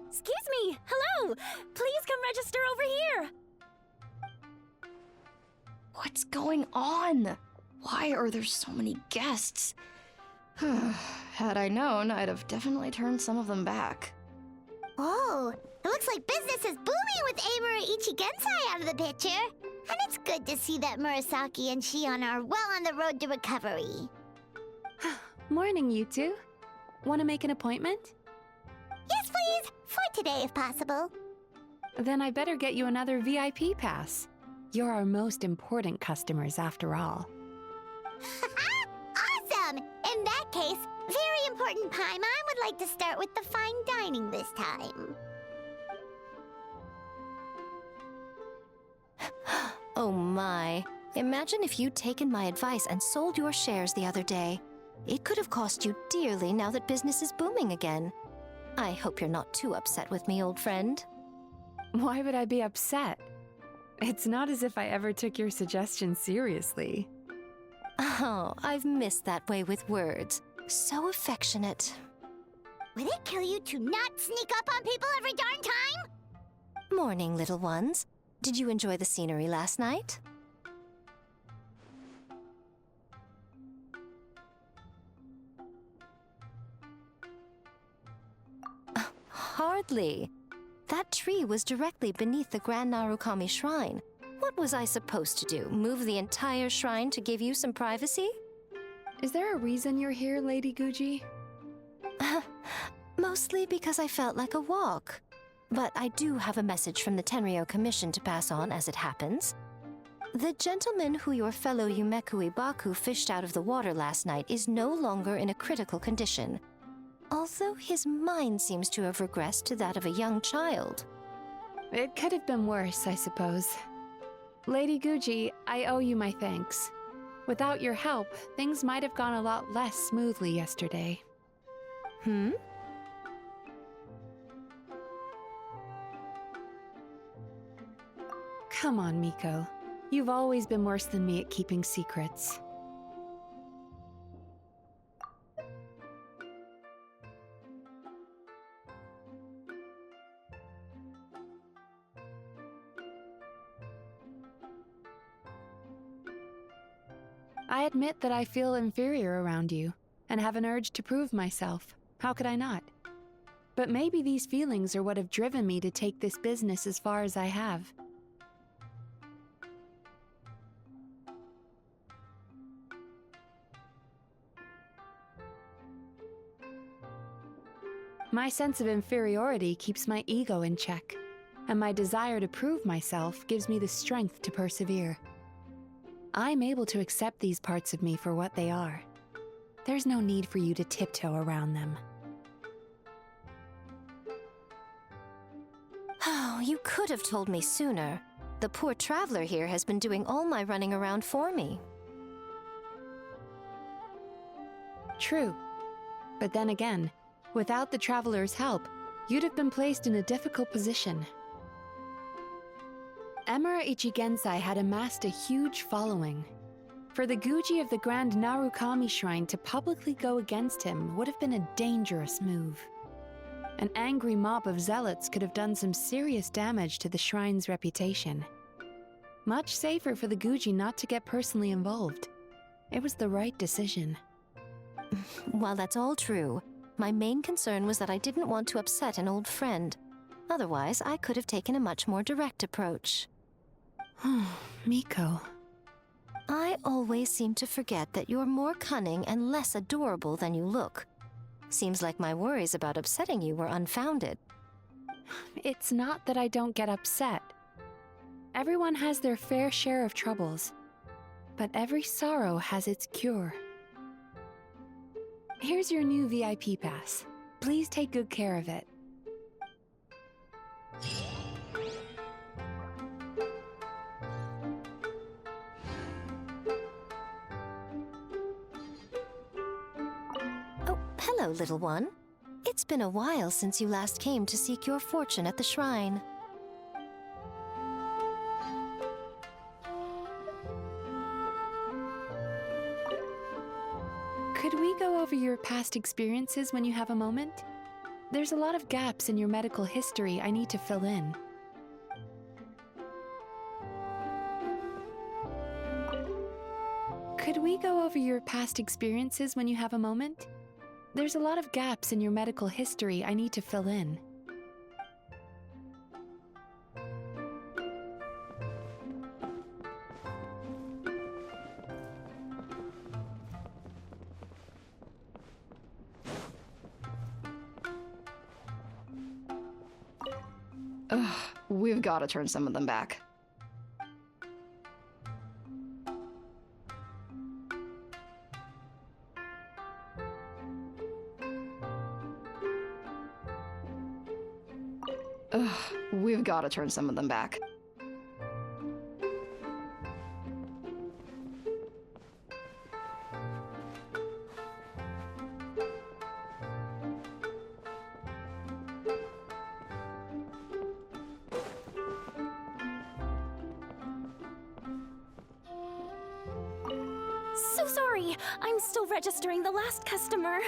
Excuse me! Hello! Please come register over here! What's going on? Why are there so many guests? Had I known, I'd have definitely turned some of them back. Oh, it looks like business is booming with Amura Ichigensai out of the picture. And it's good to see that Murasaki and Shion are well on the road to recovery. Morning, you two. Want to make an appointment? Yes, please! For today, if possible. Then I better get you another VIP pass. You're our most important customers, after all. Awesome! In that case, very important Paimon would like to start with the fine dining this time. Oh my. Imagine if you'd taken my advice and sold your shares the other day. It could have cost you dearly now that business is booming again. I hope you're not too upset with me, old friend. Why would I be upset? It's not as if I ever took your suggestion seriously. Oh, I've missed that way with words. So affectionate. Would it kill you to not sneak up on people every darn time? Morning, little ones. Did you enjoy the scenery last night? Hardly. That tree was directly beneath the Grand Narukami Shrine. What was I supposed to do? Move the entire shrine to give you some privacy? Is there a reason you're here, Lady Guji? Mostly because I felt like a walk. But I do have a message from the Tenryo Commission to pass on as it happens. The gentleman who your fellow Yumeku Ibaku fished out of the water last night is no longer in a critical condition. Although his mind seems to have regressed to that of a young child. It could have been worse, I suppose. Lady Guji, I owe you my thanks. Without your help, things might have gone a lot less smoothly yesterday. Come on, Miko. You've always been worse than me at keeping secrets. I admit that I feel inferior around you, and have an urge to prove myself. How could I not? But maybe these feelings are what have driven me to take this business as far as I have. My sense of inferiority keeps my ego in check, and my desire to prove myself gives me the strength to persevere. I'm able to accept these parts of me for what they are. There's no need for you to tiptoe around them. Oh, you could have told me sooner. The poor traveler here has been doing all my running around for me. True. But then again, without the traveler's help, you'd have been placed in a difficult position. Emira Ichigensai had amassed a huge following. For the Guji of the Grand Narukami Shrine to publicly go against him would have been a dangerous move. An angry mob of zealots could have done some serious damage to the shrine's reputation. Much safer for the Guji not to get personally involved. It was the right decision. While that's all true, My main concern was that I didn't want to upset an old friend. Otherwise, I could have taken a much more direct approach. Miko. I always seem to forget that you're more cunning and less adorable than you look. Seems like my worries about upsetting you were unfounded. It's not that I don't get upset. Everyone has their fair share of troubles, but every sorrow has its cure. Here's your new VIP pass. Please take good care of it. Oh, hello, little one. It's been a while since you last came to seek your fortune at the shrine. Could we go over your past experiences when you have a moment? There's a lot of gaps in your medical history I need to fill in. Could we go over your past experiences when you have a moment? There's a lot of gaps in your medical history I need to fill in. Ugh, we've got to turn some of them back. Ugh, we've got to turn some of them back. So sorry, I'm still registering the last customer.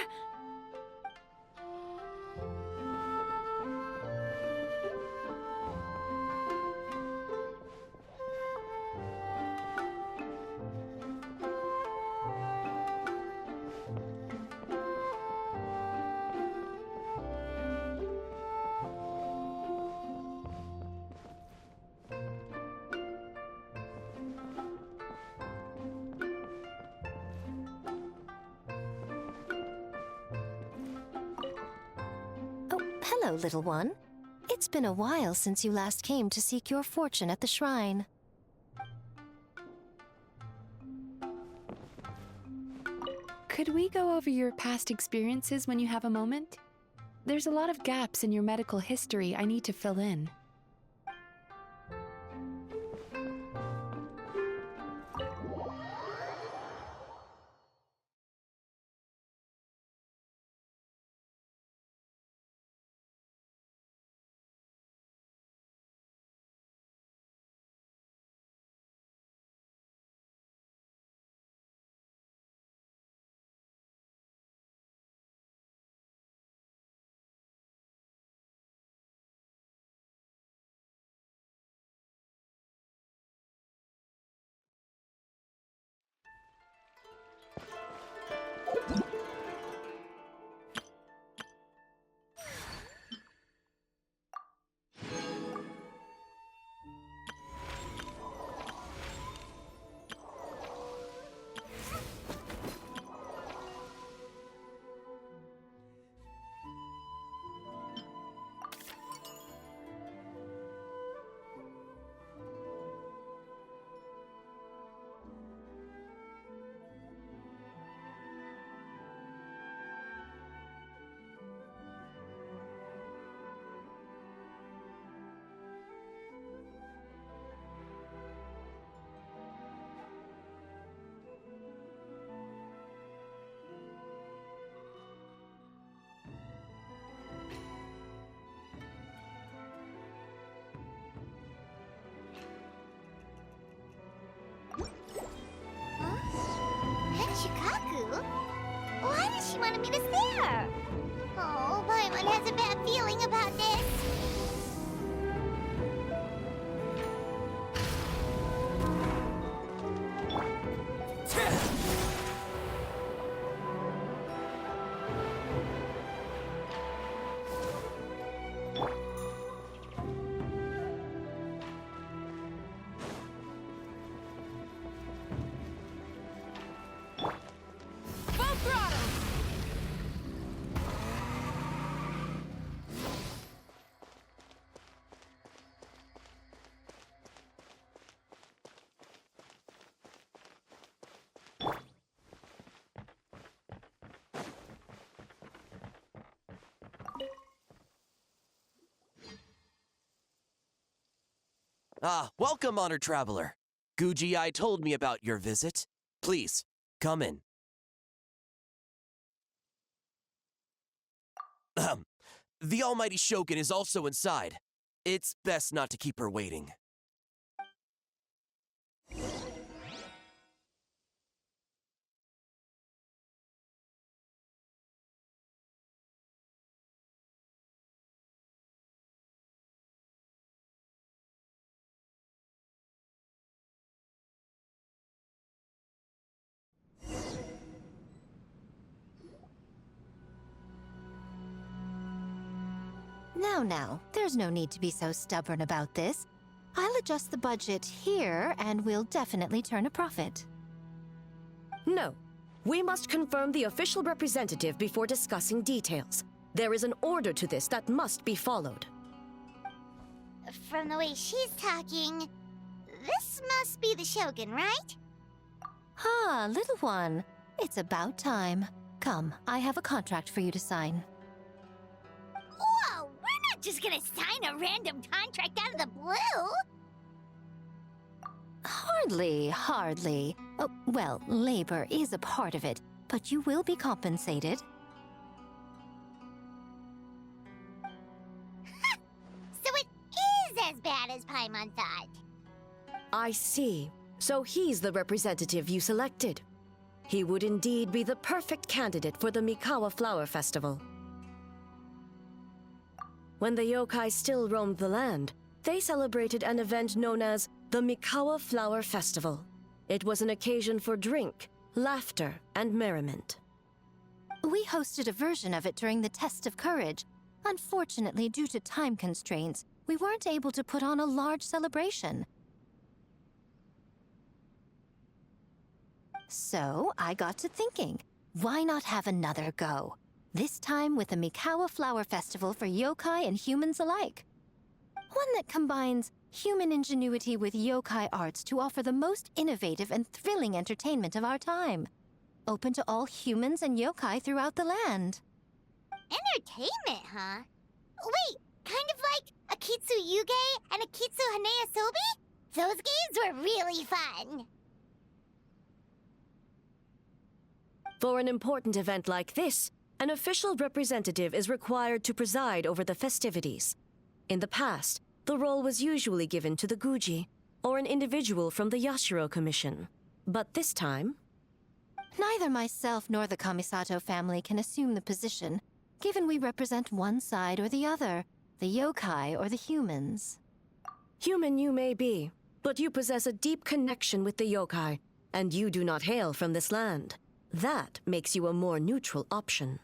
Oh, hello, little one. It's been a while since you last came to seek your fortune at the shrine. Could we go over your past experiences when you have a moment? There's a lot of gaps in your medical history I need to fill in. Shikaku? Why does she want to meet us there? Oh, Paimon has a bad feeling about this. Welcome, honored traveler. Guji told me about your visit. Please, come in. The almighty Shogun is also inside. It's best not to keep her waiting. Now, there's no need to be so stubborn about this. I'll adjust the budget here, and we'll definitely turn a profit. No. We must confirm the official representative before discussing details. There is an order to this that must be followed. From the way she's talking, this must be the Shogun, right? Ah, little one. It's about time. Come, I have a contract for you to sign. Whoa, we're not just gonna sign a random contract out of the blue! Hardly. Oh, well, labor is a part of it, but you will be compensated. So it is as bad as Paimon thought. I see. So he's the representative you selected. He would indeed be the perfect candidate for the Mikawa Flower Festival. When the yokai still roamed the land, they celebrated an event known as the Mikawa Flower Festival. It was an occasion for drink, laughter, and merriment. We hosted a version of it during the Test of Courage. Unfortunately, due to time constraints, we weren't able to put on a large celebration. So, I got to thinking, why not have another go? This time with the Mikawa Flower Festival for yokai and humans alike. One that combines human ingenuity with yokai arts to offer the most innovative and thrilling entertainment of our time. Open to all humans and yokai throughout the land. Entertainment, huh? Wait, kind of like Akitsu Yuge and Akitsu Hanea Sobi? Those games were really fun. For an important event like this, an official representative is required to preside over the festivities. In the past, the role was usually given to the Guji, or an individual from the Yashiro Commission. But this time... Neither myself nor the Kamisato family can assume the position, given we represent one side or the other, the yokai or the humans. Human you may be, but you possess a deep connection with the yokai, and you do not hail from this land. That makes you a more neutral option.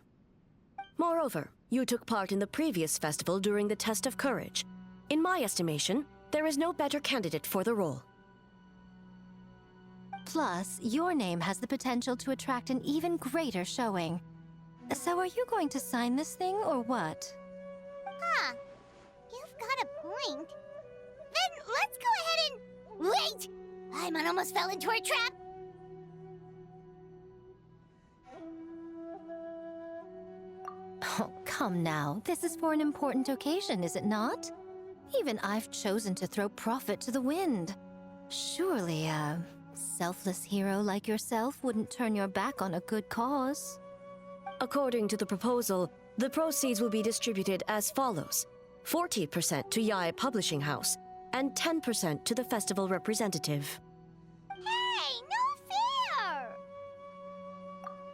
Moreover, you took part in the previous festival during the Test of Courage. In my estimation, there is no better candidate for the role. Plus, your name has the potential to attract an even greater showing. So are you going to sign this thing, or what? Huh. You've got a point. Then let's go ahead and... Wait! Paimon almost fell into our trap! Oh, come now. This is for an important occasion, is it not? Even I've chosen to throw profit to the wind. Surely a selfless hero like yourself wouldn't turn your back on a good cause. According to the proposal, the proceeds will be distributed as follows. 40% to Yae Publishing House, and 10% to the festival representative. Hey, no fair!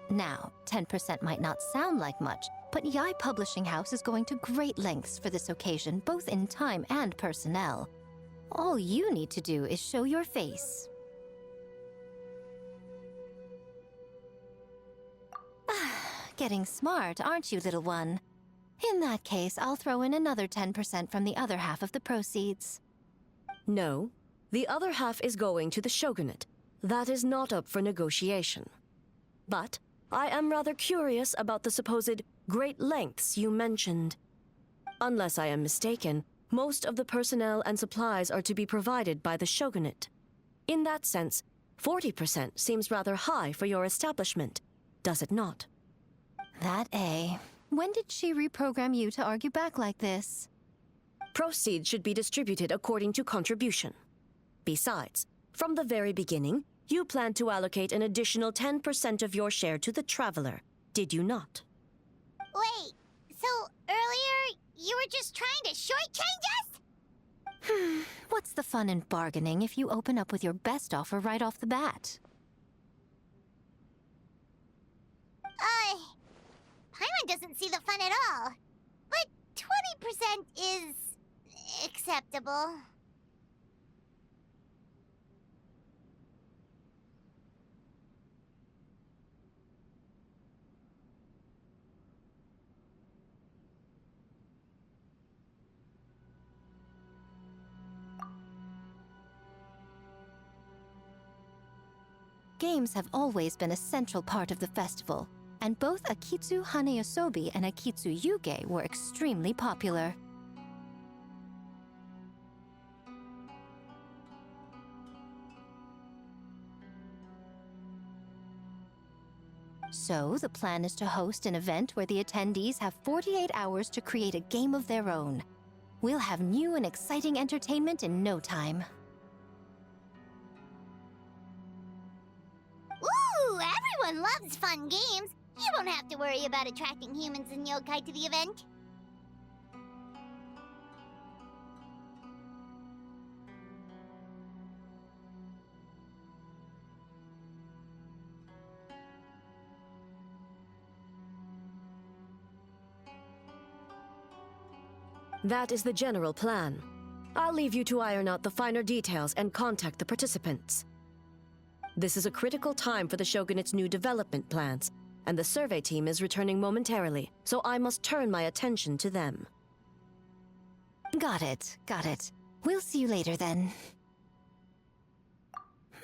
Now, 10% might not sound like much, but Yae Publishing House is going to great lengths for this occasion, both in time and personnel. All you need to do is show your face. Getting smart, aren't you, little one? In that case, I'll throw in another 10% from the other half of the proceeds. No, the other half is going to the shogunate. That is not up for negotiation. But I am rather curious about the supposed great lengths you mentioned. Unless I am mistaken, most of the personnel and supplies are to be provided by the shogunate. In that sense, 40% seems rather high for your establishment, does it not? That A. When did she reprogram you to argue back like this? Proceeds should be distributed according to contribution. Besides, from the very beginning, you planned to allocate an additional 10% of your share to the Traveler, did you not? Wait, so earlier you were just trying to shortchange us? What's the fun in bargaining if you open up with your best offer right off the bat? Paimon doesn't see the fun at all. But 20% is acceptable. Games have always been a central part of the festival, and both Akitsu Haneyosobi and Akitsu Yuge were extremely popular. So, the plan is to host an event where the attendees have 48 hours to create a game of their own. We'll have new and exciting entertainment in no time. Ooh, everyone loves fun games. You won't have to worry about attracting humans and yokai to the event. That is the general plan. I'll leave you to iron out the finer details and contact the participants. This is a critical time for the Shogunate's new development plans, and the survey team is returning momentarily, so I must turn my attention to them. Got it, got it. We'll see you later then.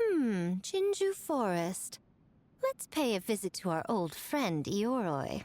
Jinju Forest. Let's pay a visit to our old friend Ioroi.